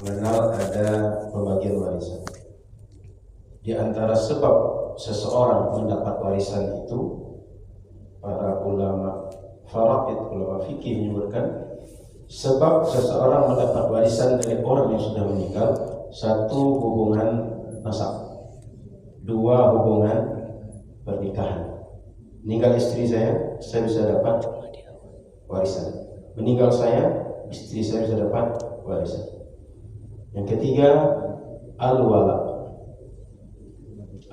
mengenal ada pembagian warisan. Di antara sebab seseorang mendapat warisan itu, para ulama faraid, ulama fikih menyebutkan sebab seseorang mendapat warisan dari orang yang sudah meninggal: satu, hubungan nasab; dua, hubungan pernikahan. Meninggal istri saya bisa dapat warisan. Meninggal saya, istri saya bisa dapat warisan. Yang ketiga, al-wala.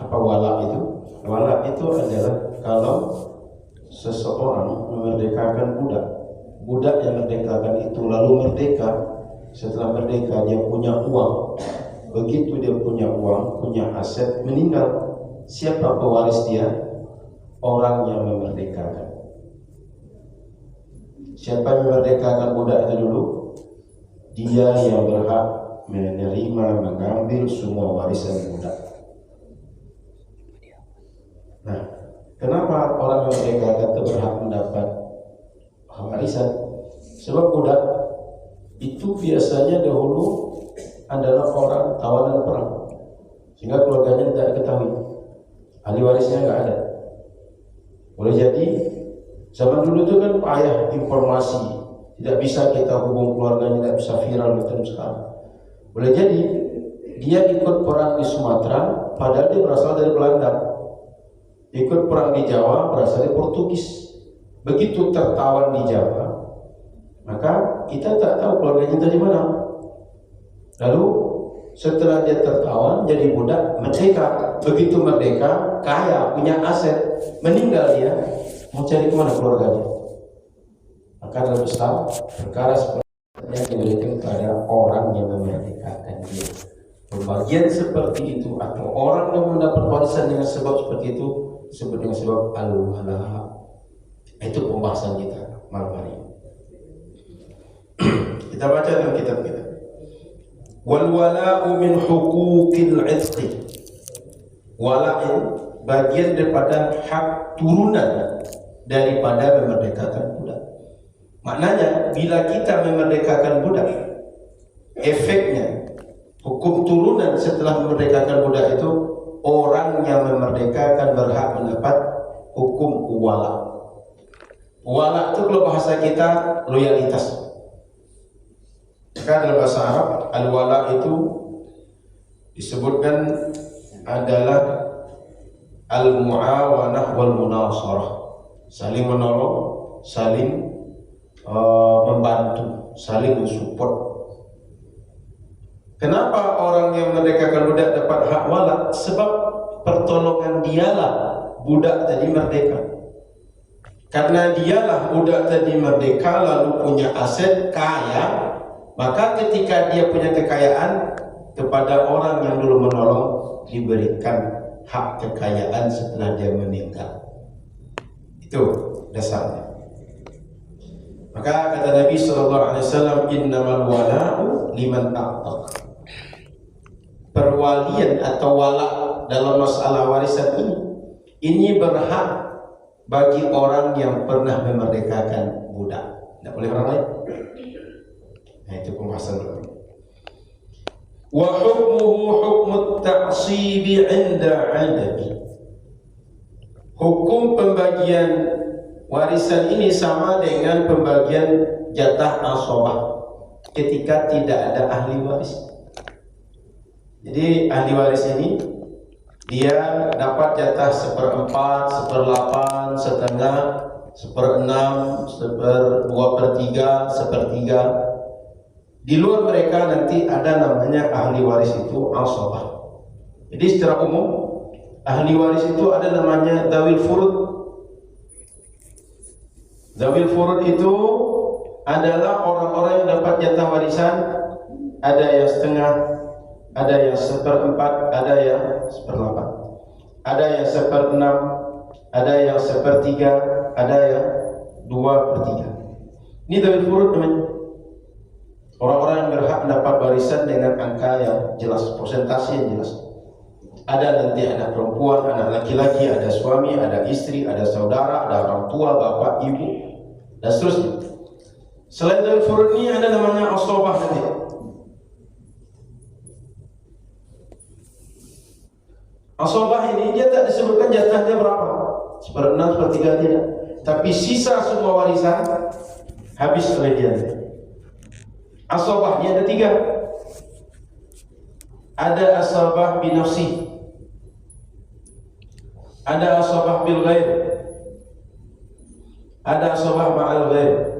Apa wala itu? Wala itu adalah kalau seseorang memerdekakan budak. Budak yang merdekakan itu lalu merdeka. Setelah merdeka dia punya uang. Begitu dia punya uang, punya aset, meninggal, siapa pewaris dia? Orang yang memerdekakan. Siapa yang memerdekakan budak itu dulu? Dia yang berhak menerima, mengambil semua warisan budak. Nah, kenapa orang yang merdekakan itu berhak mendapat warisan? Sebab budak itu biasanya dahulu adalah orang tawanan perang, sehingga keluarganya tidak diketahui, ahli warisnya nggak ada. Boleh jadi zaman dulu itu kan payah informasi, tidak bisa kita hubung keluarganya, tidak bisa viral macam sekarang. Boleh jadi dia ikut perang di Sumatera, padahal dia berasal dari Belanda. Ikut perang di Jawa, berasal dari Portugis. Begitu tertawan di Jawa, maka kita tak tahu keluarganya dari mana. Lalu setelah dia tertawan jadi budak, merdeka. Begitu merdeka, kaya, punya aset, meninggal dia, mau cari kemana keluarganya? Maka dalam Islam, perkara seperti ini diberikan kepada orang yang memerdekakan dia. Pembagian seperti itu atau orang yang mendapat warisan dengan sebab seperti itu disebut dengan sebab al-wala. Itu pembahasan kita malam hari ini. Kita baca dalam kitab kita. Wal wala'u min huquqil 'itqi. Wala'in bagian daripada hak turunan daripada memerdekakan budak. Maknanya bila kita memerdekakan budak, efeknya hukum turunan setelah memerdekakan budak itu, orang yang memerdekakan berhak mendapat hukum wala. Wala itu kalau bahasa kita loyalitas. Karena dalam bahasa Arab al-wala itu disebutkan adalah al-mu'awanah wal munasarah, saling menolong, saling membantu, saling mensupport. Kenapa orang yang memerdekakan budak dapat hak wala? Sebab pertolongan dialah budak tadi merdeka. Karena dialah budak tadi merdeka lalu punya aset, kaya, maka ketika dia punya kekayaan, kepada orang yang dulu menolong diberikan hak kekayaan setelah dia meninggal. Itu dasarnya. Maka kata Nabi SAW, innamal wala'u liman a'taq. Perwalian atau wala dalam masalah warisan ini berhak bagi orang yang pernah memerdekakan budak. Tidak boleh orang lain. Nah, itu pembahasan dulu. Wa hukmuhu hukmut ta'sibi 'inda 'adami. Hukum pembagian warisan ini sama dengan pembagian jatah asabah ketika tidak ada ahli waris. Jadi ahli waris ini dia dapat jatah 1/4, 1/8, setengah, 1/6, 2/3, 1/3. Di luar mereka nanti ada namanya ahli waris itu asabah. Jadi secara umum ahli waris itu ada namanya dzawil furud. Dzawil furud itu adalah orang-orang yang dapat jatah warisan, ada yang setengah, ada yang 1/4, ada yang 1/8, ada yang 1/6, ada yang 1/3, ada yang 2/3. Ini dzawil furud namanya. Orang-orang yang berhak mendapat warisan dengan angka yang jelas, persentase yang jelas. Ada nanti anak perempuan, anak laki-laki, ada suami, ada istri, ada saudara, ada orang tua, bapak, ibu, dan seterusnya. Selain dari furud ini ada namanya asabah nanti. Asabah ini dia tak disebutkan jatahnya berapa, 1/6, 1/3 tidak. Tapi sisa semua warisan habis oleh dia. Asabah ini ada 3. Ada asabah binafsi, ada asabah bil ghair, ada asabah ma'al ghair.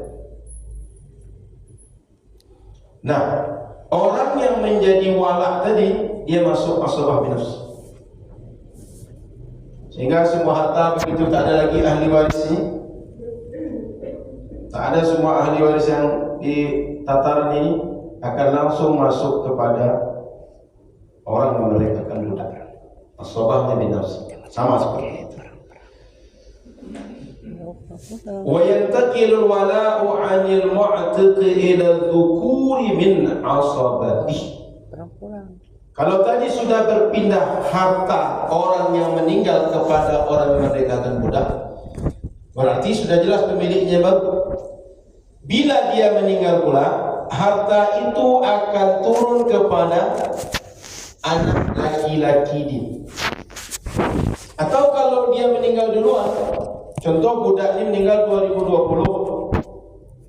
Nah, orang yang menjadi wala tadi dia masuk asabah binafsi, sehingga semua harta begitu tak ada lagi ahli warisnya, tak ada semua ahli waris yang di tataran ini akan langsung masuk kepada orang yang memerdekakan budak. Asabahnya binafsi, sama seperti itu. Wa yantaqilul wala'u 'anil mu'tiq ila dzukuri min asabati. Kalau tadi sudah berpindah harta orang yang meninggal kepada orang yang memerdekakan budak, berarti sudah jelas pemiliknya baru. Bila dia meninggal pula, harta itu akan turun kepada anak laki-laki dia. Atau kalau dia meninggal duluan, contoh budak ini meninggal 2020,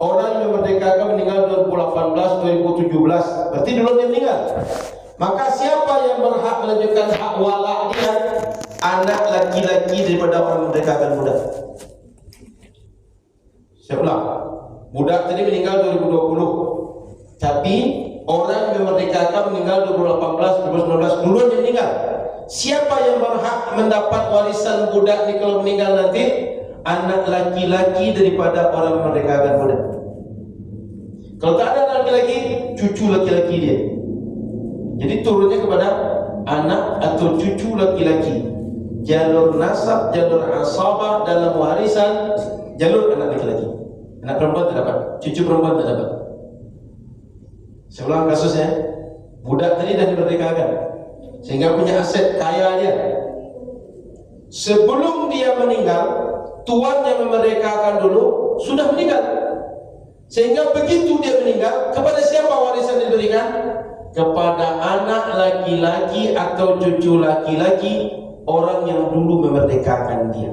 orang yang memerdekakan meninggal 2018, 2017, berarti duluan dia meninggal. Maka siapa yang berhak melanjutkan hak wala dia? Anak laki-laki daripada orang memerdekakan budak. Saya ulang, budak tadi meninggal 2020, tapi orang yang memerdekakan meninggal 2018, 2019, duluan dia meninggal. Siapa yang berhak mendapat warisan budak ini kalau meninggal nanti? Anak laki-laki daripada orang yang memerdekakan budak. Kalau tak ada anak laki-laki, cucu laki-laki dia. Jadi turunnya kepada anak atau cucu laki-laki. Jalur nasab, jalur asabah dalam warisan, jalur anak laki-laki. Anak perempuan tak dapat, cucu perempuan tak dapat. Saya ulang kasusnya, budak tadi dah dimerdekakan, sehingga punya aset kaya dia. Sebelum dia meninggal, tuan yang memerdekakan dulu sudah meninggal, sehingga begitu dia meninggal, kepada siapa warisan diberikan? Kepada anak laki-laki atau cucu laki-laki orang yang dulu memerdekakan dia.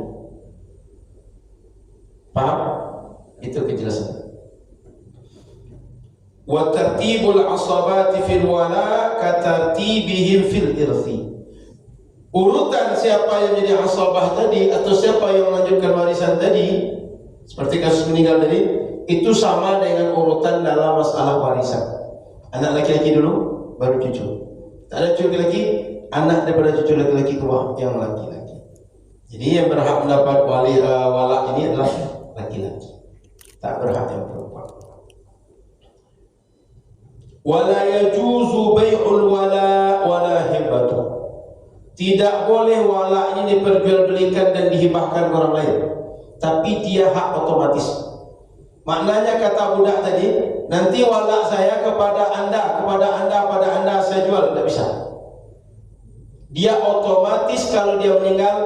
Paham? Itu kejelasan. Wa tartibul asabati fil wala ka tartibihim fil irthi. Urutan siapa yang jadi asabah tadi atau siapa yang melanjutkan warisan tadi, seperti kasus meninggal tadi, itu sama dengan urutan dalam masalah warisan. Anak laki-laki dulu, baru cucu. Tak ada cucu laki-laki, anak daripada cucu laki-laki ke bawah yang laki-laki. Jadi yang berhak mendapat wala ini adalah laki-laki, tak berhak yang perempuan. Wala yajuzu bai'ul wala wala hibatu. Tidak boleh wala ini diperjualbelikan dan dihibahkan ke orang lain, tapi dia hak otomatis. Maknanya kata budak tadi, nanti wala saya kepada anda pada anda saya jual, tidak bisa. Dia otomatis kalau dia meninggal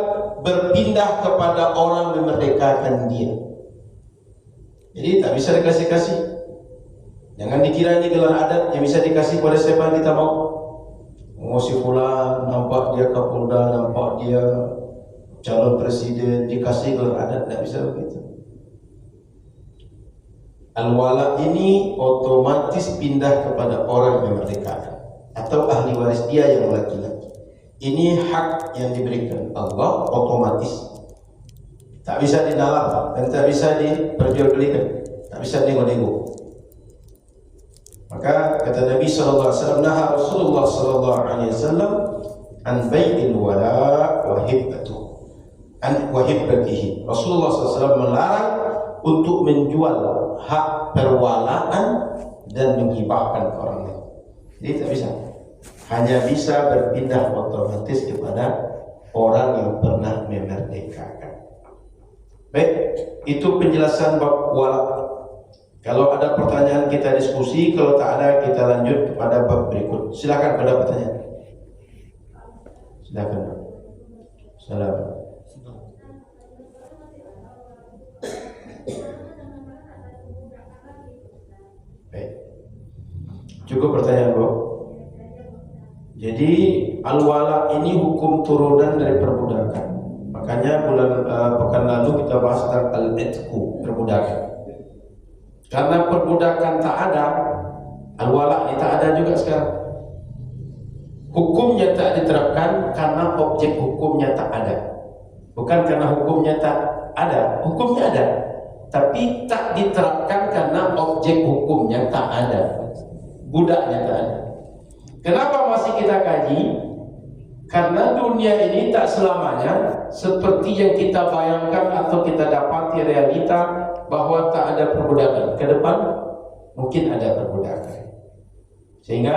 berpindah kepada orang memerdekakan dia. Jadi tak bisa dikasih-kasih. Jangan dikira ini gelar adat yang bisa dikasih pada siapa yang kita mau. Oh si fulan, nampak dia Kapolda, nampak dia calon presiden, dikasih gelar adat, tidak bisa begitu. Al-wala ini otomatis pindah kepada orang yang memerdekakan atau ahli waris dia yang laki-laki. Ini hak yang diberikan Allah otomatis. Tak bisa dinalar dan tak bisa diperjualbelikan, tak bisa nego-nego. Maka kata Nabi SAW, naha Rasulullah SAW an bai'il wala wa hibbatihi. Rasulullah SAW melarang untuk menjual hak perwalaan dan menghibahkan ke orang lain. Jadi tak bisa. Hanya bisa berpindah otomatis kepada orang yang pernah memerdekakan. Baik, itu penjelasan bab wala. Kalau ada pertanyaan kita diskusi, kalau tak ada kita lanjut kepada bab berikut. Silakan ada pertanyaan. Silakan. Salam. Baik. Cukup pertanyaan, Bu. Jadi al-wala ini hukum turunan dari perbudakan. Makanya pekan lalu kita bahas tentang al-itqu, perbudakan. Karena perbudakan tak ada, al-wala ini tak ada juga sekarang. Hukumnya tak diterapkan karena objek hukumnya tak ada. Bukan karena hukumnya tak ada, hukumnya ada, tapi tak diterapkan karena objek hukumnya tak ada, budaknya tak ada. Kenapa masih kita kaji? Karena dunia ini tak selamanya seperti yang kita bayangkan atau kita dapati realita bahwa tak ada perbudakan. Ke depan mungkin ada perbudakan. Sehingga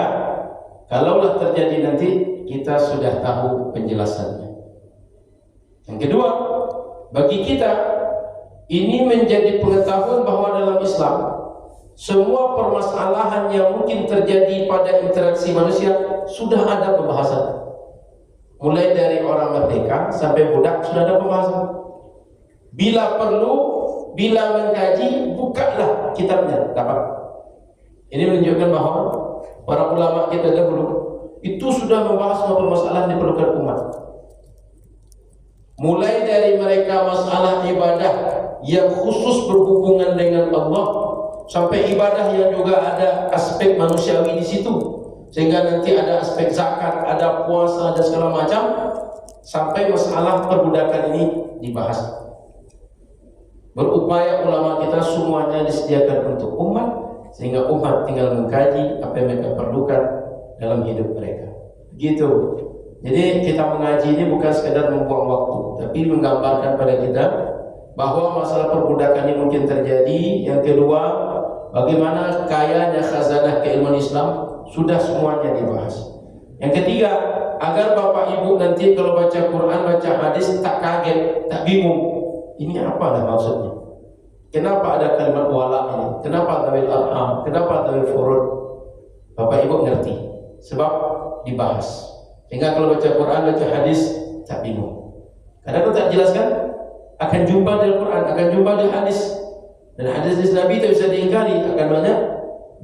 kalaulah terjadi nanti kita sudah tahu penjelasannya. Yang kedua, bagi kita ini menjadi pengetahuan bahwa dalam Islam semua permasalahan yang mungkin terjadi pada interaksi manusia sudah ada pembahasan. Mulai dari orang merdeka sampai budak sudah ada pembahasan. Bila perlu, bila mengkaji, bukalah kitabnya, dapat. Ini menunjukkan bahwa para ulama kita dahulu itu sudah membahas semua permasalahan yang diperlukan umat. Mulai dari mereka masalah ibadah yang khusus berhubungan dengan Allah, sampai ibadah yang juga ada aspek manusiawi di situ, sehingga nanti ada aspek zakat, ada puasa dan segala macam, sampai masalah perbudakan ini dibahas. Berupaya ulama kita semuanya disediakan untuk umat, sehingga umat tinggal mengkaji apa yang mereka perlukan dalam hidup mereka. Gitu. Jadi kita mengaji ini bukan sekadar membuang waktu, tapi menggambarkan pada kita bahwa masalah perbudakan ini mungkin terjadi. Yang kedua, bagaimana kayanya khazanah keilmuan Islam sudah semuanya dibahas. Yang ketiga, agar Bapak Ibu nanti kalau baca Quran, baca hadis tak kaget, tak bingung. Ini apa dah maksudnya? Kenapa ada kalimat wala ini? Kenapa tawil arham? Kenapa tawil furud? Bapak Ibu ngerti, sebab dibahas. Sehingga kalau baca Quran, baca hadis tak bingung. Karena kalau tak jelaskan, akan jumpa di Quran, akan jumpa di hadis. Dan hadis Nabi itu bisa diingkari, akan banyak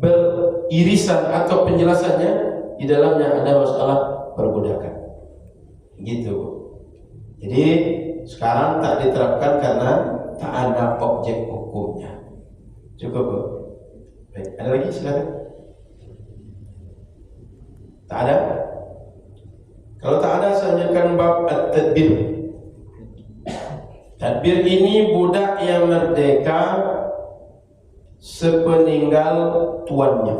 beririsan atau penjelasannya di dalamnya ada masalah perbudakan. Gitu. Jadi sekarang tak diterapkan karena tak ada objek hukumnya. Cukup, Bu. Baik, ada lagi silakan. Tak ada? Kalau tak ada, saya lanjutkan bab at-tadbir. Tadbir ini budak yang merdeka sepeninggal tuannya.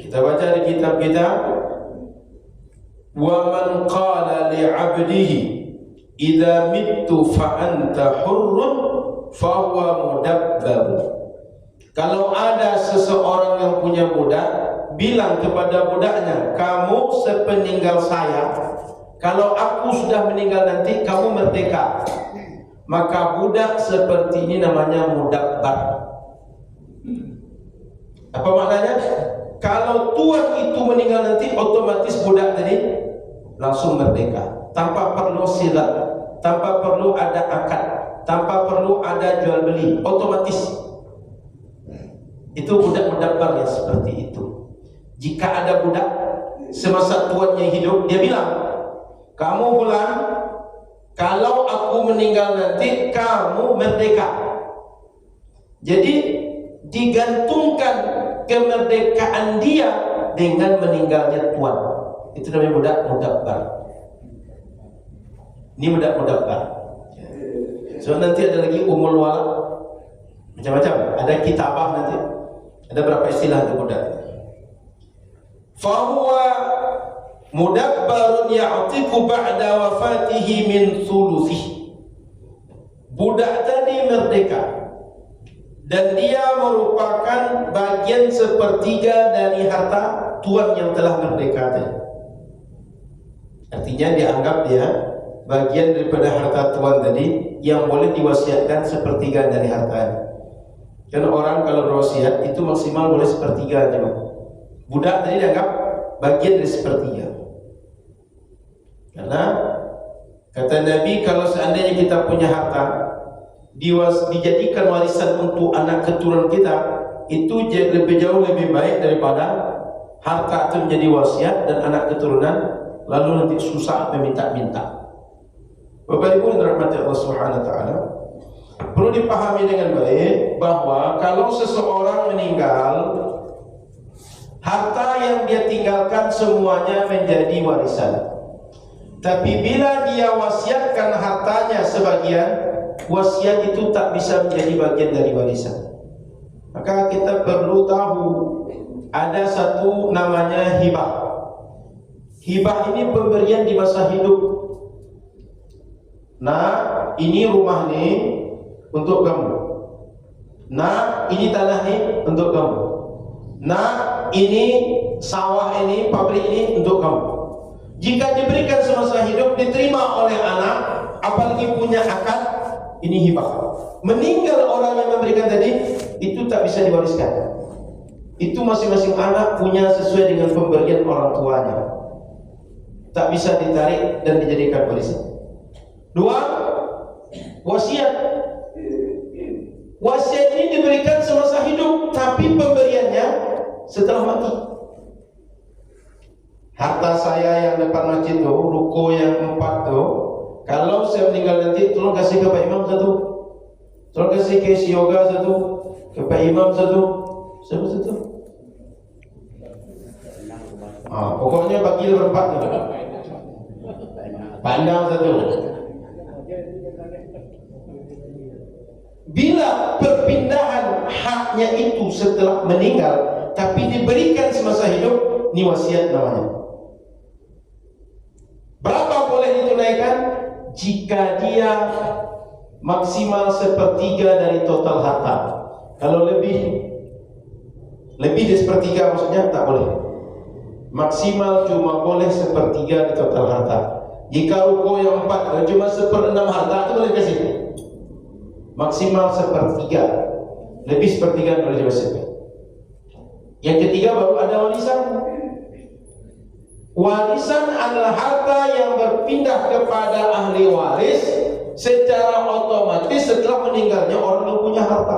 Kita baca di kitab kita, wa man qala li 'abdihi idza mittu fa anta hurrun fa huwa mudabbar. Kalau ada seseorang yang punya budak, bilang kepada budaknya, kamu sepeninggal saya, kalau aku sudah meninggal nanti, kamu merdeka. Maka budak seperti ini namanya mudabbar. Apa maknanya? Kalau tuan itu meninggal nanti, otomatis budak tadi langsung merdeka, tanpa perlu silat, tanpa perlu ada akad, tanpa perlu ada jual beli, otomatis. Itu budak mudabbar yang seperti itu. Jika ada budak semasa tuannya hidup, dia bilang, kamu pulang, kalau aku meninggal nanti, kamu merdeka. Jadi digantungkan kemerdekaan dia dengan meninggalnya tuan. Itu namanya budak mudabbar. Ini budak mudabbar. So nanti ada lagi umul wala, macam-macam. Ada kitabah nanti. Ada berapa istilah untuk budak. Fahuwa mudabbarun ya'tiku ba'da wafatihi min thuluthih. Budak tadi merdeka dan dia merupakan bagian sepertiga dari harta tuan yang telah merdeka tadi. Artinya dianggap dia bagian daripada harta tuan tadi yang boleh diwasiatkan sepertiga dari hartanya. Karena orang kalau berwasiat itu maksimal boleh sepertiga aja. Budak tadi dianggap bagian dari sepertiga. Karena kata Nabi, kalau seandainya kita punya harta dijadikan warisan untuk anak keturunan kita, itu lebih jauh lebih baik daripada harta itu menjadi wasiat dan anak keturunan lalu nanti susah meminta-minta. Bapak Ibu yang dirahmati Allah Subhanahu wa taala, perlu dipahami dengan baik bahwa kalau seseorang meninggal, harta yang dia tinggalkan semuanya menjadi warisan. Tapi bila dia wasiatkan hartanya sebagian, wasiat itu tak bisa menjadi bagian dari warisan. Maka kita perlu tahu ada satu namanya hibah. Hibah ini pemberian di masa hidup. Nah, ini rumah nih untuk kamu. Nah, ini tanah nih untuk kamu. Nah, ini sawah ini, pabrik ini untuk kamu. Jika diberikan semasa hidup, diterima oleh anak, apalagi punya akad, ini hibah. Meninggal orang yang memberikan tadi, itu tak bisa diwariskan. Itu masing-masing anak punya sesuai dengan pemberian orang tuanya. Tak bisa ditarik dan dijadikan warisan. Dua, wasiat. Wasiat ini diberikan semasa hidup, tapi pemberiannya setelah mati. Harta saya yang depan masjid tuh, ruko yang 4 tuh, kalau saya meninggal nanti, tolong kasih ke Pak Imam satu, tolong kasih ke si Yoga satu, ke Pak Imam satu, siapa satu? Pokoknya bagi berempat tuh. Pandang satu. Bila perpindahan haknya itu setelah meninggal tapi diberikan semasa hidup, ini wasiat namanya. Berapa boleh ditunaikan? Jika dia maksimal 1/3 dari total harta. Kalau lebih dari 1/3 maksudnya tak boleh. Maksimal cuma boleh 1/3 di total harta. Jika ruko yang 4 cuma 1/6 harta, itu boleh kasih. Maksimal 1/3, lebih 1/3 boleh diwasiatkan. Yang ketiga baru ada warisan. Warisan adalah harta yang berpindah kepada ahli waris secara otomatis setelah meninggalnya orang yang punya harta.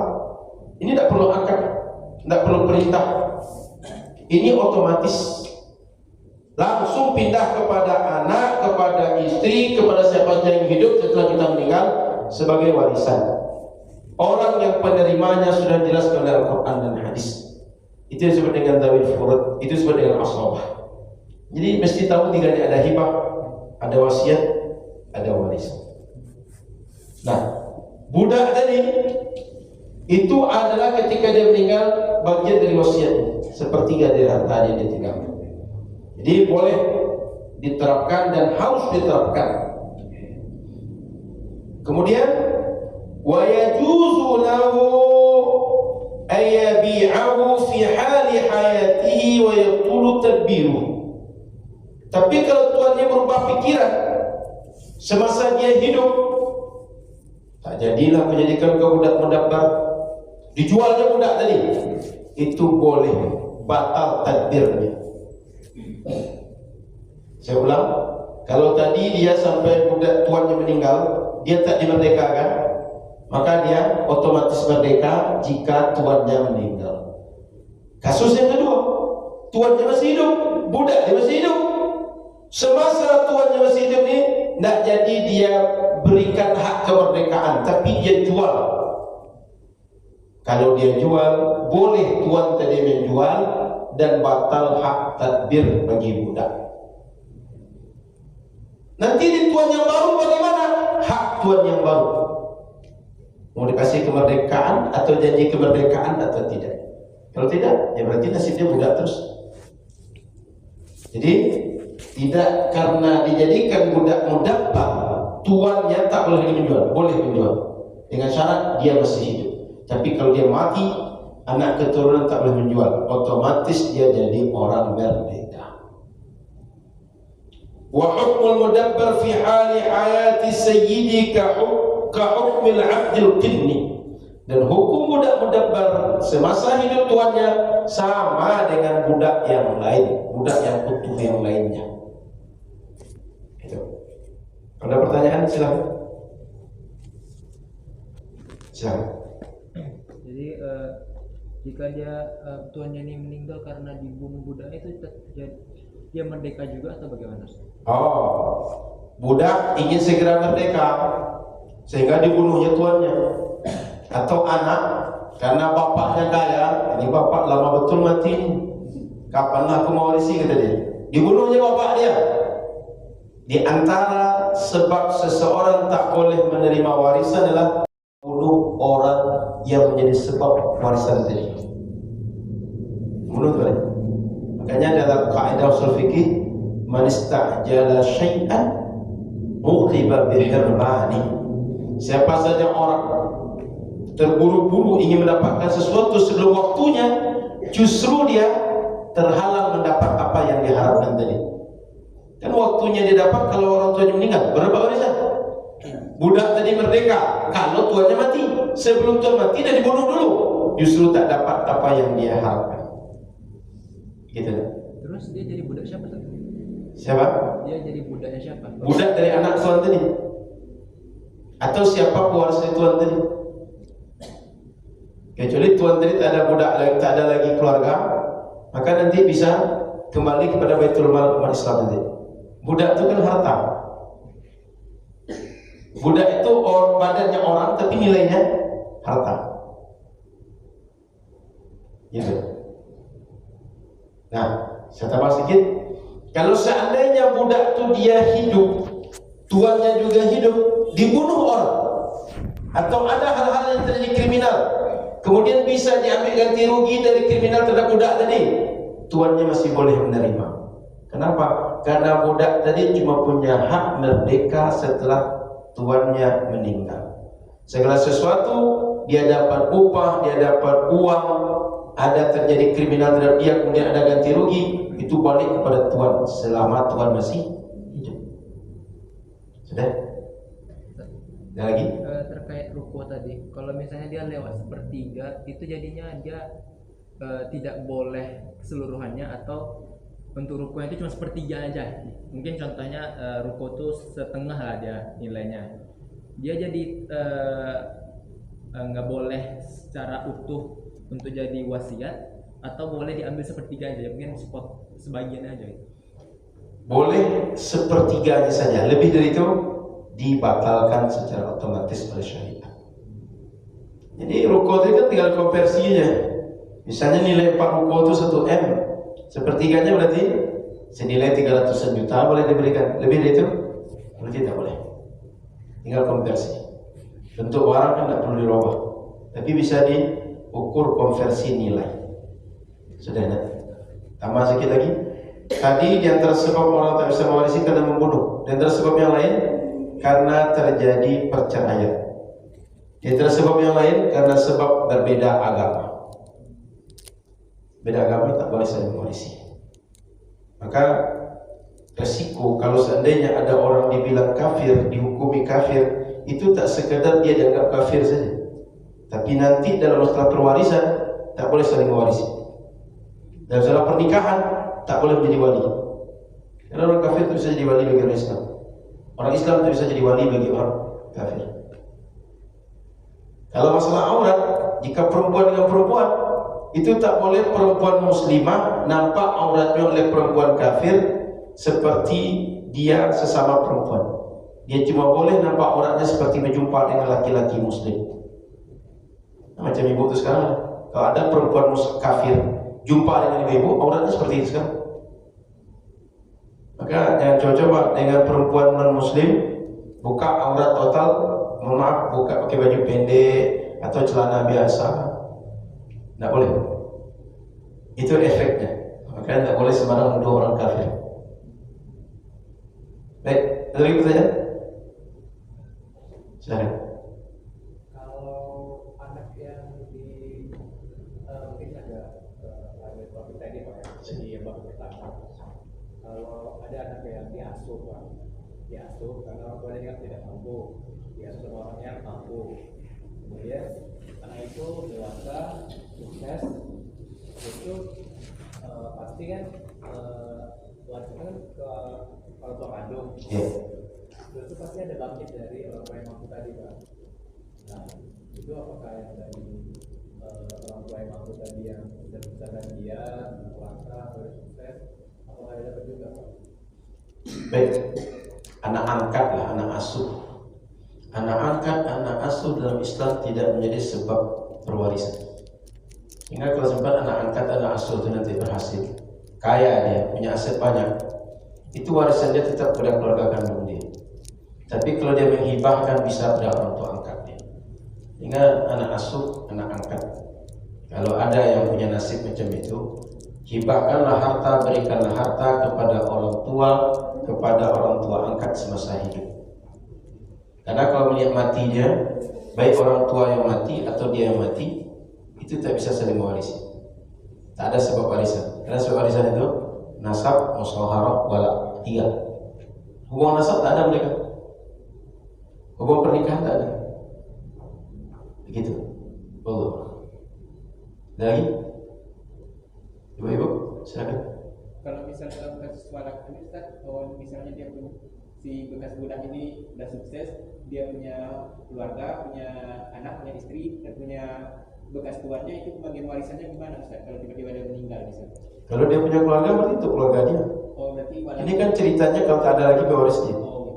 Ini tidak perlu akad, tidak perlu perintah. Ini otomatis langsung pindah kepada anak, kepada istri, kepada siapa saja yang hidup setelah kita meninggal sebagai warisan. Orang yang penerimanya sudah jelas dalam Al-Quran dan hadis. Itu disebut dengan zawil furud, itu disebut dengan asabah. Jadi mesti tahu tiga ini, ada hibah, ada wasiat, ada warisan. Nah, budak tadi itu adalah ketika dia meninggal bagian dari wasiatnya, 1/3 dari harta yang dia tinggalkan. Jadi boleh diterapkan dan harus diterapkan. Kemudian wa yajuzu lahu ay yabi'ahu fi hali hayatihi wa yaqulu tadbiru. Tapi kalau tuannya berubah pikiran semasa dia hidup, tak jadilah menjadikan kau budak mudabbar, dijualnya budak tadi, itu boleh, batal tadbirnya. Saya ulang, kalau tadi dia sampai budak tuannya meninggal, dia tak dimerdekakan, maka dia otomatis merdeka jika tuannya meninggal. Kasus yang kedua, tuannya masih hidup, budak dia masih hidup. Semasa tuannya masih hidup ni, tidak jadi dia berikan hak kemerdekaan, tapi dia jual. Kalau dia jual, boleh tuan tadi menjual dan batal hak tadbir bagi budak. Nanti di tuan yang baru bagaimana? Hak tuan yang baru. Mau dikasih kemerdekaan atau janji kemerdekaan atau tidak? Kalau tidak, ya berarti nasibnya budak terus. Jadi tidak karena dijadikan budak mudabbar, tuannya tak boleh menjual, boleh menjual dengan syarat dia masih hidup. Tapi kalau dia mati, anak keturunan tak boleh menjual, otomatis dia jadi orang merdeka. Wa hukmul mudabbar fi hali hayati sayyidi ka hukmil abdil qinni. Dan hukum budak mudabbar semasa hidup tuannya sama dengan budak yang lain, budak yang utuh yang lainnya. Itu. Ada pertanyaan silakan. Silakan. Jadi jika tuannya ini meninggal karena dibunuh budak itu dia merdeka juga atau bagaimana? Oh, budak ingin segera merdeka sehingga dibunuhnya tuannya, atau anak karena bapaknya kaya, ini bapak lama betul mati ini, kapan aku mau warisi, kata dia, dibunuhnya bapak dia. Di antara sebab seseorang tak boleh menerima warisan adalah bunuh orang yang menjadi sebab warisan tadi. Bunuh tu. Makanya dalam kaidah usul fikih, man istajala syai'an uqiba bihirmani. Siapa saja orang terburu-buru ingin mendapatkan sesuatu sebelum waktunya, justru dia terhalang mendapat apa yang diharapkan tadi. Kan waktunya dia dapat kalau orang tuanya meninggal, berapa warisan? Budak tadi merdeka kalau tuannya mati. Sebelum tuan mati dia dibunuh dulu, justru tak dapat apa yang dia harapkan. Gitu. Terus dia jadi budak siapa tuh? Siapa? Dia jadi budaknya siapa? Budak dari anak tuan tadi, atau siapa pewaris dari tuan tadi. Kecuali tuan tadi tak ada budak lagi, tak ada lagi keluarga, maka nanti bisa kembali kepada Baitul Mal umat Islam nanti. Budak itu kan harta. Budak itu badannya orang tapi nilainya harta. Gitu. Nah, saya tambah sedikit. Kalau seandainya budak itu dia hidup, tuannya juga hidup, dibunuh orang, atau ada hal-hal yang terjadi kriminal, kemudian bisa diambil ganti rugi dari kriminal terhadap budak tadi, tuannya masih boleh menerima. Kenapa? Karena budak tadi cuma punya hak merdeka setelah tuannya meninggal. Segala sesuatu dia dapat upah, dia dapat uang, ada terjadi kriminal terhadap dia, kemudian ada ganti rugi, itu balik kepada tuan selama tuan masih hidup. Sudah? Ada lagi? Terkait ruko tadi, kalau misalnya dia lewat sepertiga, itu jadinya dia tidak boleh keseluruhannya, atau untuk ruko itu cuma sepertiga aja. Mungkin contohnya ruko itu setengah lah dia nilainya. Dia jadi nggak boleh secara utuh untuk jadi wasiat, atau boleh diambil sepertiga aja, mungkin sebagian aja gitu. Boleh sepertiganya saja, lebih dari itu dibatalkan secara otomatis oleh syariat. Jadi ruko itu kan tinggal konversinya. Misalnya nilai 4 ruko itu 1 M, sepertiganya berarti senilai 300 juta boleh diberikan. Lebih dari itu berarti tidak boleh. Tinggal konversi. Bentuk barang kan tidak perlu dirubah, tapi bisa diukur konversi nilai. Sudah ada. Tambah sedikit lagi. Tadi di antara sebab orang tak bisa mewarisi karena membunuh, di antara sebab yang lain karena terjadi perceraian. Di antara sebab yang lain karena sebab berbeda agama. Beda agama tak boleh saling mewarisi. Maka resiko kalau seandainya ada orang dibilang kafir, dihukumi kafir, itu tak sekadar dia dianggap kafir saja, tapi nanti dalam masalah perwarisan tak boleh saling mewarisi. Dalam masalah pernikahan tak boleh menjadi wali. Karena orang kafir itu bisa jadi wali bagi orang Islam. Orang Islam itu bisa jadi wali bagi orang kafir. Kalau masalah aurat, jika perempuan dengan perempuan, itu tak boleh perempuan muslimah nampak auratnya oleh perempuan kafir seperti dia sesama perempuan. Dia cuma boleh nampak auratnya seperti berjumpa dengan laki-laki muslim. Macam ibu itu sekarang, kalau ada perempuan kafir jumpa dengan ibu, auratnya seperti itu sekarang. Maka jangan coba-coba dengan perempuan non-muslim buka aurat total, mohon maaf, buka pakai baju pendek atau celana biasa, tidak boleh. Itu efeknya. Maka tidak boleh sembarang menuduh orang kafir. Baik, ada lagi pertanyaan? Silakan. Kalau anak yang mungkin ada topik tadi Pak ya, jadi yang baru pertama, kalau ada anak yang diasuh Pak, diasuh karena orang tuanya kan tidak mampu, diasuh sama orang yang mampu, kemudian anak itu dewasa, sukses, itu pasti kan warisan ke orang tua kandung. Itu pasti ada bangkit dari orang tua yang mampu tadi Pak. Nah, itu apakah yang tadi orang tua yang aku tadi yang sudah membesarkan dia, puasa, sukses, apakah ada dapat juga Pak? Baik, anak angkat lah, anak asuh. Anak angkat, anak asuh dalam Islam tidak menjadi sebab perwarisan. Hingga kalau sempat anak angkat, anak asuh itu nanti berhasil, kaya dia, punya aset banyak, itu warisan dia tetap pada keluarga kandung dia. Tapi kalau dia menghibahkan bisa pada orang tua angkatnya. Hingga anak asuh, anak angkat, kalau ada yang punya nasib macam itu, hibahkanlah harta, berikanlah harta kepada orang tua angkat semasa hidup. Karena kalau melihat matinya, baik orang tua yang mati atau dia yang mati, itu tak bisa saling mewarisi. Tak ada sebab warisan. Karena sebab warisan itu nasab, musyawarah, wala, 3. Hubungan nasab tak ada mereka. Hubungan pernikahan tak ada. Begitu. Allah. Lagi? Ibu-ibu, silakan. Kalau misalnya dalam kasus warak ini Ustaz, kalau misalnya dia punya si bekas budak ini udah sukses, dia punya keluarga, punya anak, punya istri, dan punya bekas tuannya, itu pembagian warisannya gimana Ustaz? Kalau tiba-tiba dia meninggal misalnya? Kalau dia punya keluarga, berarti itu keluarga dia. Oh berarti Ini kan ceritanya kalau tak ada lagi pewarisnya. Oh.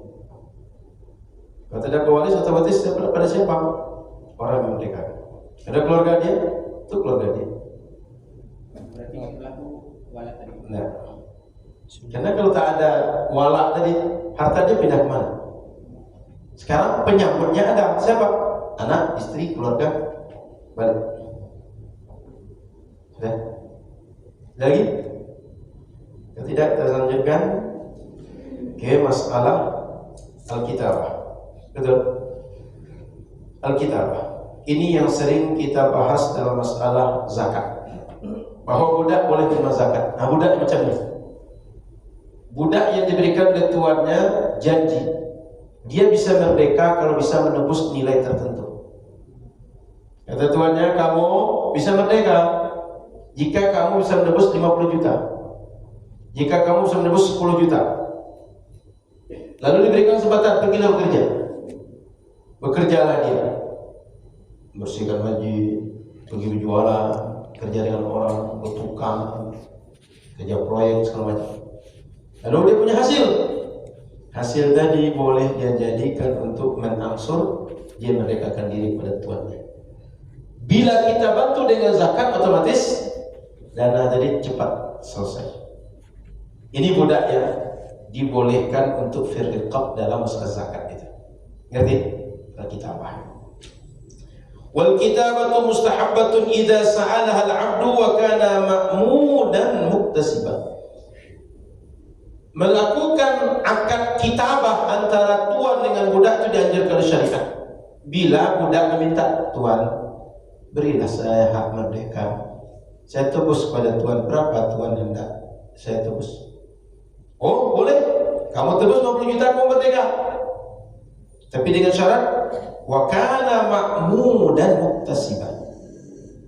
Kalau tidak ada pewaris, otomatis pada siapa? Orang yang merdeka. Ada keluarga dia, itu keluarga dia. Berarti yang berlaku wala tadi. Nah, karena kalau tak ada wala tadi, harta dia pindah kemana? Sekarang penyambutnya ada siapa? Anak, istri, keluarga, balik. Sudah? Lagi? Kalau tidak, kita lanjutkan ke masalah Alkitabah. Betul? Alkitabah. Ini yang sering kita bahas dalam masalah zakat. Bahwa budak boleh terima zakat. Nah, budak macam ni. Budak yang diberikan oleh tuannya janji, dia bisa merdeka kalau bisa menebus nilai tertentu. Kata tuannya, kamu bisa merdeka jika kamu bisa menebus 50 juta, jika kamu bisa menebus 10 juta. Lalu diberikan kesempatan, pergilah bekerja. Bekerjalah dia, bersihkan masjid, pergi berjualan, kerja dengan orang, bertukang, kerja proyek segala macam. Lalu dia punya hasil. Hasil tadi boleh dia jadikan untuk menangsur dia merdekakan diri pada tuannya. Bila kita bantu dengan zakat, otomatis dana tadi cepat selesai. Ini budak yang dibolehkan untuk firqab dalam masalah zakat itu. Ngerti? Alkitabah. Wal kitabatu mustahabbatun idza sa'alaha al-'abdu wa kana ma'mudan muktasiban. Melakukan akad kitabah antara tuan dengan budak itu dianjurkan oleh syariat. Bila budak meminta, tuan, berilah saya hak merdeka, saya tebus pada tuan berapa tuan hendak saya tebus. Oh boleh, kamu tebus 50 juta kamu merdeka, tapi dengan syarat wa kana ma'mudan muktasiban.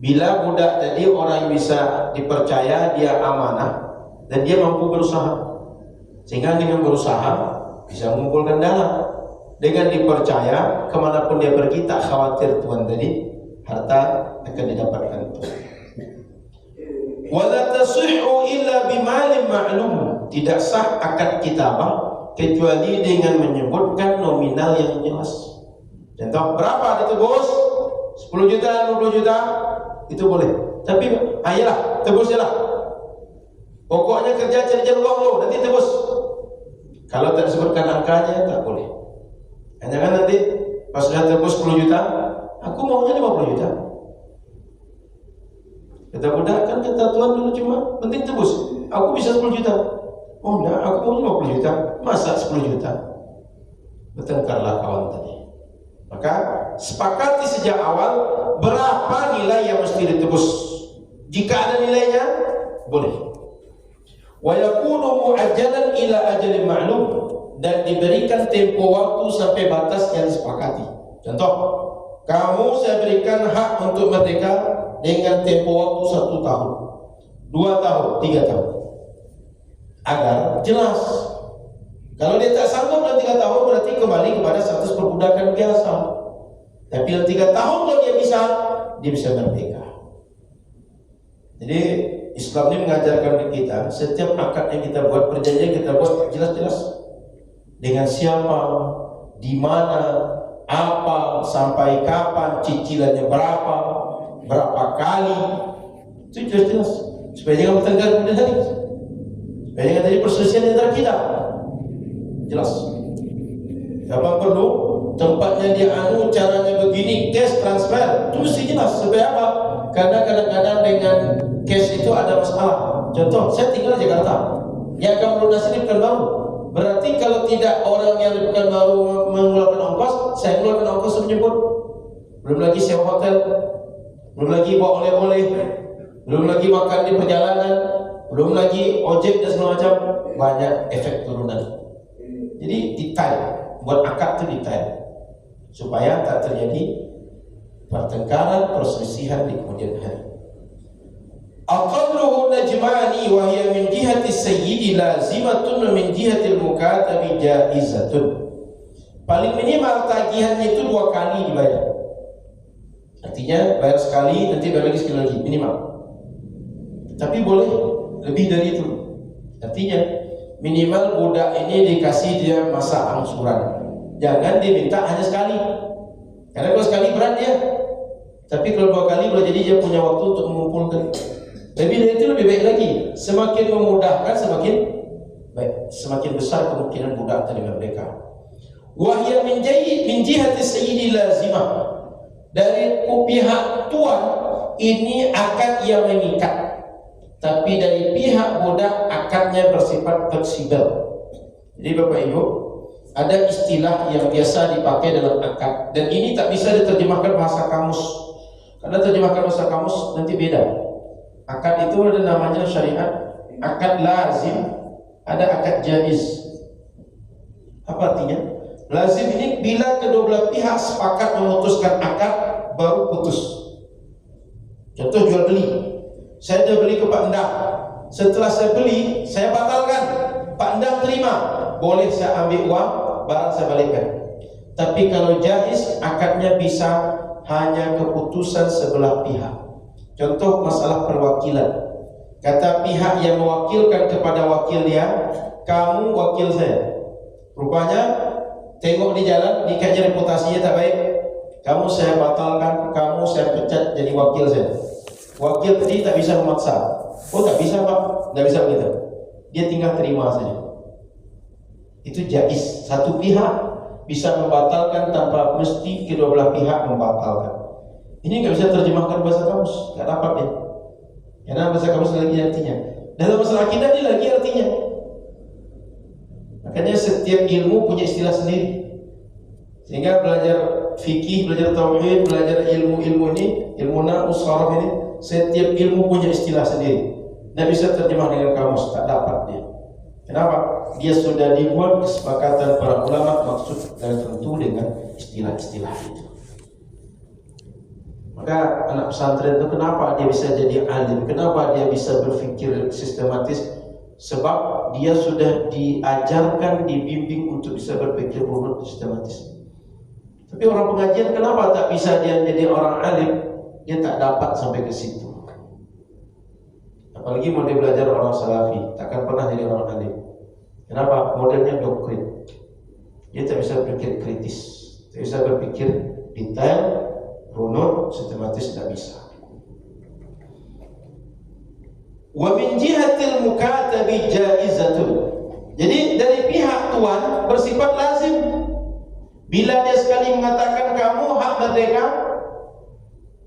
Bila budak tadi orang yang bisa dipercaya, dia amanah dan dia mampu berusaha, sehingga dengan berusaha bisa mengumpulkan dana. Dengan dipercaya, kemanapun dia pergi tak khawatir tuan tadi harta akan didapatkan. Wala tasihhu illa bimalin ma'lum. Tidak sah akad kitabah kecuali dengan menyebutkan nominal yang jelas. Contoh, berapa ditebus? 10 juta, 20 juta, itu boleh. Tapi ayolah, tebus jelah. Pokoknya kerja cari uang lo, nanti tebus. Kalau tak disebutkan angkanya, tak boleh. Hanya kan nanti pas sudah tebus 10 juta, aku maunya 50 juta. Kata budak, kan kata tuan dulu cuma penting tebus. Aku bisa 10 juta. Oh enggak, aku mau 50 juta. Masa 10 juta? Bertengkarlah kawan tadi. Maka sepakati sejak awal berapa nilai yang mesti ditebus. Jika ada nilainya, boleh. Wa yakunu mu'ajjalan ila ajalin ma'lum, dan diberikan tempo waktu sampai batas yang disepakati. Contoh, kamu saya berikan hak untuk merdeka dengan tempo waktu 1 tahun, 2 tahun, 3 tahun, agar jelas. Kalau dia tak sanggup dalam 3 tahun, berarti kembali kepada status perbudakan biasa. Tapi dalam 3 tahun kalau dia bisa, dia bisa merdeka. Jadi Islam ini mengajarkan ke kita, setiap akad yang kita buat, perjanjian kita buat jelas-jelas dengan siapa, di mana, apa, sampai kapan, cicilannya berapa kali, itu jelas-jelas supaya jangan bertengkar kemudian hari, supaya jangan terjadi perselisihan antara kita. Jelas. Kapan perlu tempatnya dia caranya begini, cash transfer, itu mesti jelas. Supaya apa? Karena kadang-kadang dengan cash itu ada masalah. Contoh, saya tinggal di Jakarta, yang akan melunasi di Pekanbaru. Berarti kalau tidak orang yang di Pekanbaru mengeluarkan ongkos, saya mengeluarkan ongkos menjemput. Belum lagi sewa hotel, belum lagi bawa oleh-oleh, belum lagi makan di perjalanan, belum lagi ojek dan segala macam. Banyak efek turunan. Jadi detail, buat akad itu detail supaya tak terjadi pertengkaran, perselisihan di kemudian hari. Aqalluhu najmani wa hiya min jihati sayyidi lazimatun wa min jihati al-mukatabi jaizatun. Paling minimal tagihannya itu 2 kali dibayar. Artinya bayar sekali, nanti bayar lagi sekali lagi, minimal. Tapi boleh lebih dari itu. Artinya minimal budak ini dikasih dia masa angsuran. Jangan diminta hanya sekali. Karena kalau sekali berat dia. Tapi kalau 2 kali boleh jadi dia punya waktu untuk mengumpulkan. Lebih dari itu lebih baik lagi. Semakin memudahkan semakin baik. Semakin besar kemungkinan budak tadi merdeka. Wahya min jihati sayyidi lazimah. Dari pihak tuan ini akad yang mengikat. Tapi dari pihak budak akadnya bersifat fleksibel. Jadi Bapak Ibu, ada istilah yang biasa dipakai dalam akad, dan ini tak bisa diterjemahkan bahasa kamus. Karena terjemahkan bahasa kamus nanti beda. Akad itu ada namanya syariat, akad lazim, ada akad jaiz. Apa artinya? Lazim ini bila kedua belah pihak sepakat memutuskan akad baru putus. Contoh jual beli. Saya jual beli ke Pak Endang. Setelah saya beli, saya batalkan. Pak Endang terima, boleh saya ambil uang, barang saya balikkan. Tapi kalau jaiz, akadnya bisa hanya keputusan sebelah pihak. Contoh masalah perwakilan. Kata pihak yang mewakilkan kepada wakil dia, kamu wakil saya. Rupanya tengok di jalan, nikahnya reputasinya tak baik. Kamu saya batalkan, kamu saya pecat jadi wakil saya. Wakil tadi tak bisa memaksa. Oh tak bisa Pak, tak bisa begitu. Dia tinggal terima saja. Itu jaiz. Satu pihak bisa membatalkan tanpa mesti kedua belah pihak membatalkan. Ini nggak bisa terjemahkan bahasa kamus, nggak dapat ya. Karena bahasa kamus lagi artinya. Dalam masalah akidah ini lagi artinya. Makanya setiap ilmu punya istilah sendiri. Sehingga belajar fikih, belajar tauhid, belajar ilmu-ilmu ini, ilmu nahwu sharaf ini, setiap ilmu punya istilah sendiri. Tidak bisa terjemah dengan kamus, tak dapat dia. Kenapa? Dia sudah dibuat kesepakatan para ulama, maksud dan tentu dengan istilah-istilah itu. Maka anak pesantren itu kenapa dia bisa jadi alim? Kenapa dia bisa berpikir sistematis? Sebab dia sudah diajarkan, dibimbing untuk bisa berpikir runut sistematis. Tapi orang pengajian kenapa tak bisa dia jadi orang alim? Dia tak dapat sampai ke situ. Apalagi mau dia belajar orang salafi, takkan pernah jadi orang alim. Kenapa? Modelnya doktrin. Dia tak bisa berpikir kritis, tak bisa berpikir detail, runut, sistematis, tak bisa. Wa min jihatil mukatabi jaizatun. Jadi dari pihak tuan bersifat lazim. Bila dia sekali mengatakan kamu hak merdeka,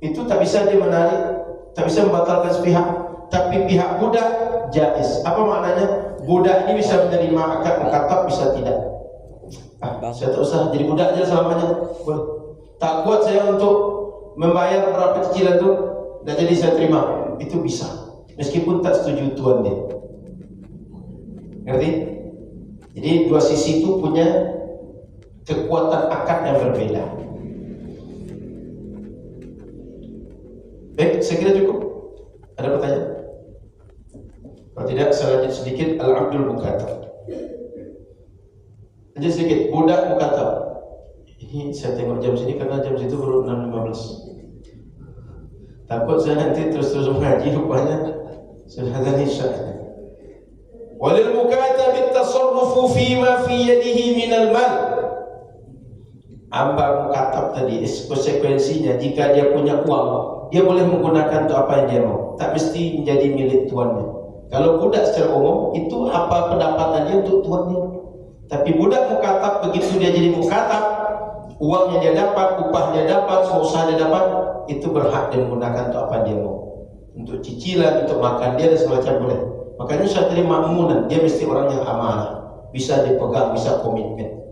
itu tak bisa dia menarik, tak bisa membatalkan sepihak. Tapi pihak budak jaiz. Apa maknanya? Budak ini bisa menerima akad mukatab, bisa tidak. Saya tak usah jadi budak aja selamanya. Tak kuat saya untuk membayar berapa cicilan itu, dan jadi saya terima. Itu bisa, meskipun tak setuju tuan dia. Ngerti? Jadi dua sisi itu punya kekuatan akad yang berbeda. Baik, saya kira cukup. Ada pertanyaan? Kalau tidak, saya lanjut sedikit. Al-Abdul Mukatab. Lanjut sedikit. Budak Mukatab. Ini saya tengok jam sini karena jam situ baru 6.15. Takut saya nanti terus-terus mengaji rupanya sudah ada nisya. Walil mukatabi at-tasarrufu fima fi yadihi minal mal. Ambar mukatab tadi konsekuensinya jika dia punya uang, dia boleh menggunakan untuk apa yang dia mau. Tak mesti menjadi milik tuannya. Kalau budak secara umum itu apa pendapatan dia untuk tuannya. Tapi budak mukatab begitu dia jadi mukatab, uangnya dia dapat, upahnya dapat, usaha dia dapat, itu berhak dia menggunakan untuk apa dia mau. Untuk cicilan, untuk makan dia dan semacam boleh. Makanya syatri ma'munan, dia mesti orang yang amanah, bisa dipegang, bisa komitmen.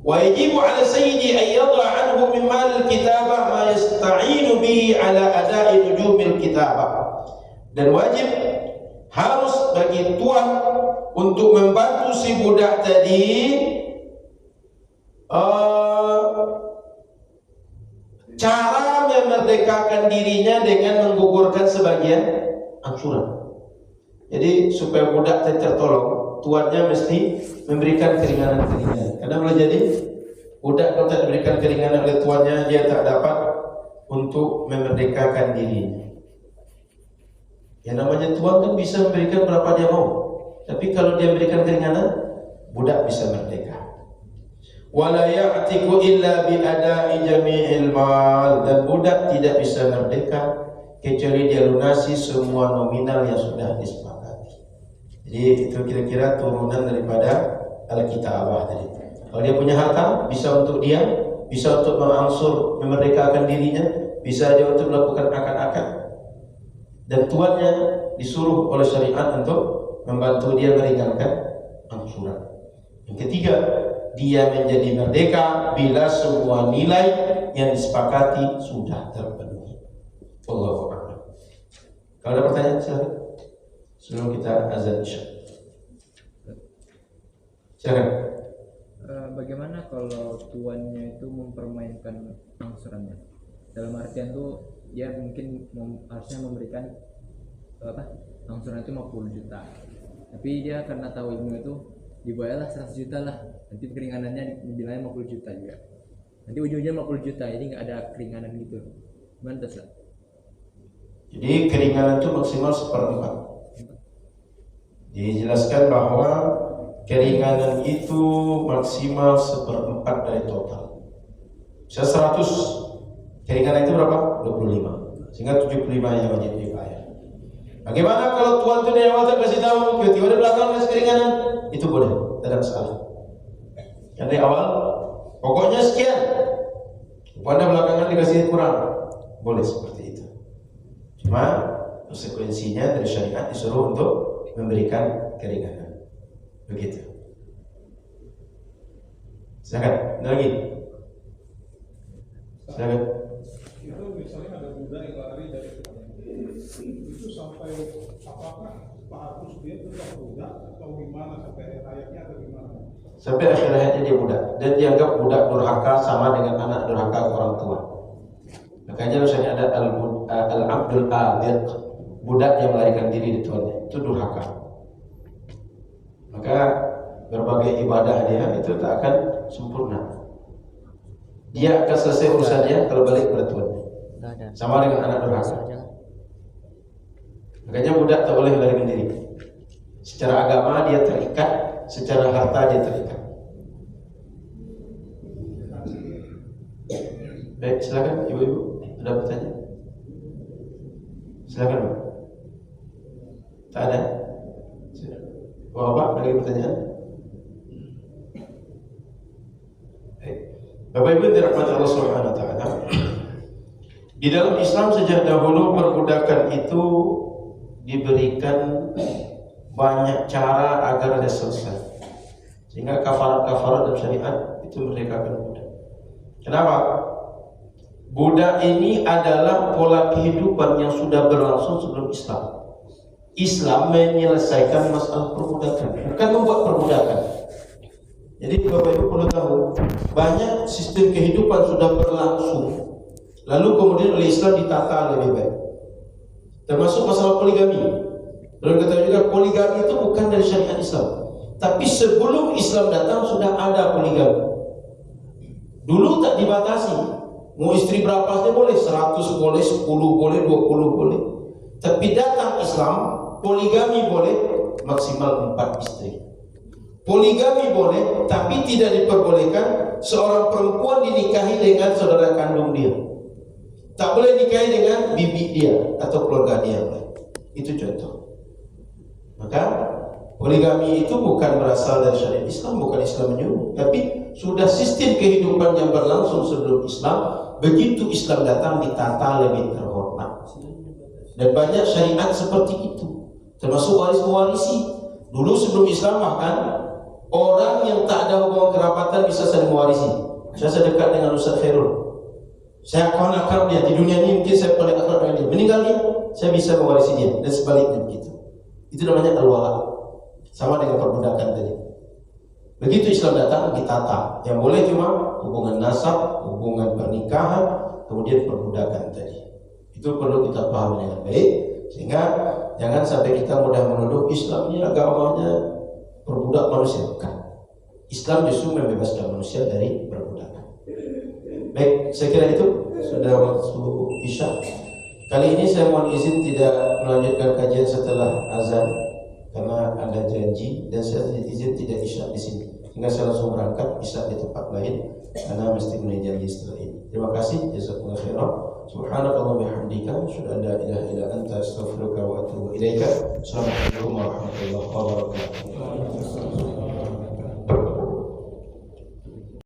Wa yajibu 'ala sayyidi an yadha 'anhu min mal al-kitabah ma yasta'inu bihi 'ala ada'i nujumil kitabah. Dan wajib harus bagi tuan untuk membantu si budak tadi cara memerdekakan dirinya dengan menggugurkan sebagian angsuran. Jadi supaya budak tertolong, tuannya mesti memberikan keringanan-keringanan. Karena boleh jadi budak kalau tak diberikan keringanan oleh tuannya, dia tak dapat untuk memerdekakan dirinya. Yang namanya tuan kan bisa memberikan berapa dia mau, tapi kalau dia memberikan keringanan, budak bisa merdeka. Wala ya'tiku illa bi ada'i jami'il mal, dan budak tidak bisa merdeka kecuali dia lunasi semua nominal yang sudah disepakati. Jadi itu kira-kira turunan daripada al-kitabah tadi. Kalau dia punya harta, bisa untuk dia, bisa untuk mengangsur memerdekakan dirinya, bisa dia untuk melakukan akad-akad, dan tuannya disuruh oleh syariat untuk membantu dia meringankan angsuran. Yang ketiga, dia menjadi merdeka bila semua nilai yang disepakati sudah terpenuhi. Allahu Akbar. Kalau ada pertanyaan silakan. Sebelum kita azan isya. Silakan. Bagaimana kalau tuannya itu mempermainkan angsurannya? Dalam artian tuh dia mungkin harusnya memberikan angsuran itu 50 juta. Tapi dia karena tahu ilmu itu dibayarlah 100 juta lah. Nanti keringanannya dibilangnya 50 juta juga. Nanti ujungnya 50 juta, jadi nggak ada keringanan gitu. Gimana tas? Jadi keringanan itu maksimal 1/4. Dijelaskan bahwa keringanan itu maksimal 1/4 dari total. Bisa 100, keringanan itu berapa? 25. Sehingga 75 yang wajib dibayar. Bagaimana kalau tuan itu dari awal kasih tahu, tiba-tiba di belakang kasih keringanan? Itu boleh, tidak masalah. Yang dari awal, pokoknya sekian. Pada belakangan dikasih kurang, boleh seperti itu. Cuma konsekuensinya dari syariat disuruh untuk memberikan keringanan. Begitu. Silakan, ada lagi. Silakan. Itu misalnya ada budak yang lari dari itu sampai apakah status dia tetap budak atau gimana, sampai ayatnya atau gimana? Sampai akhir hayatnya dia budak, dan dianggap budak durhaka sama dengan anak durhaka orang tua. Makanya misalnya ada al-abdul abiq, budak yang melarikan diri di tuannya, itu durhaka. Maka berbagai ibadah dia itu tak akan sempurna. Dia akan selesai urusannya kalau balik kepada tuannya. Sama dengan anak durhaka. Makanya budak tak boleh melarikan diri. Secara agama dia terikat, secara harta dia terikat. Baik, silakan ibu-ibu, ada pertanyaan? Silakan Pak. Tak ada? Bapak, ada pertanyaan? Baik. Bapak Ibu yang dirahmati Allah Subhanahu wa taala. Di dalam Islam sejak dahulu perbudakan itu diberikan banyak cara agar dia selesai. Sehingga kafarat dalam syariat itu merdekakan budak. Kenapa? Budak ini adalah pola kehidupan yang sudah berlangsung sebelum Islam. Islam menyelesaikan masalah perbudakan, bukan membuat perbudakan. Jadi Bapak Ibu perlu tahu, banyak sistem kehidupan sudah berlangsung, lalu kemudian oleh Islam ditata lebih baik. Termasuk masalah poligami. Perlu ketahui juga, poligami itu bukan dari syariat Islam, tapi sebelum Islam datang sudah ada poligami. Dulu tak dibatasi. Mau istri berapa saja boleh, 100 boleh, 10 boleh, 20 boleh. Tapi datang Islam, poligami boleh, maksimal 4 istri. Poligami boleh, tapi tidak diperbolehkan seorang perempuan dinikahi dengan saudara kandung dia. Tak boleh nikahi dengan bibi dia atau keluarga dia. Itu contoh. Maka poligami itu bukan berasal dari syariat Islam, bukan Islam menyuruh, tapi sudah sistem kehidupan yang berlangsung sebelum Islam. Begitu Islam datang ditata lebih terhormat. Dan banyak syariat seperti itu, termasuk waris-mewarisi. Dulu sebelum Islam bahkan orang yang tak ada hubungan kerabatan bisa saling mewarisi. Saya sedekat dengan Ustaz Khairul, saya kawan akrab dia di dunia ini, mungkin saya paling akrab dengan dia. Meninggal dia, saya bisa mewarisi dia, dan sebaliknya begitu. Itu namanya al-wala. Sama dengan perbudakan tadi. Begitu Islam datang ditata. Yang boleh cuma hubungan nasab, hubungan pernikahan, kemudian perbudakan tadi. Itu perlu kita pahami dengan baik, sehingga jangan sampai kita mudah menuduh Islam ini agamanya perbudak manusia. Bukan. Islam justru membebaskan manusia dari perbudakan. Baik, saya kira itu sudah waktu Isya. Kali ini saya mohon izin tidak melanjutkan kajian setelah azan karena ada janji, dan saya izin tidak Isya di sini. Sehingga saya langsung berangkat Isya di tempat lain karena mesti memenuhi janji setelah ini. Terima kasih. Jazakumullah khairan. Subhanakallahumma bihamdika asyhadu an la ilaha illa anta astaghfiruka wa atubu ilaika. Assalamualaikum warahmatullahi wabarakatuh.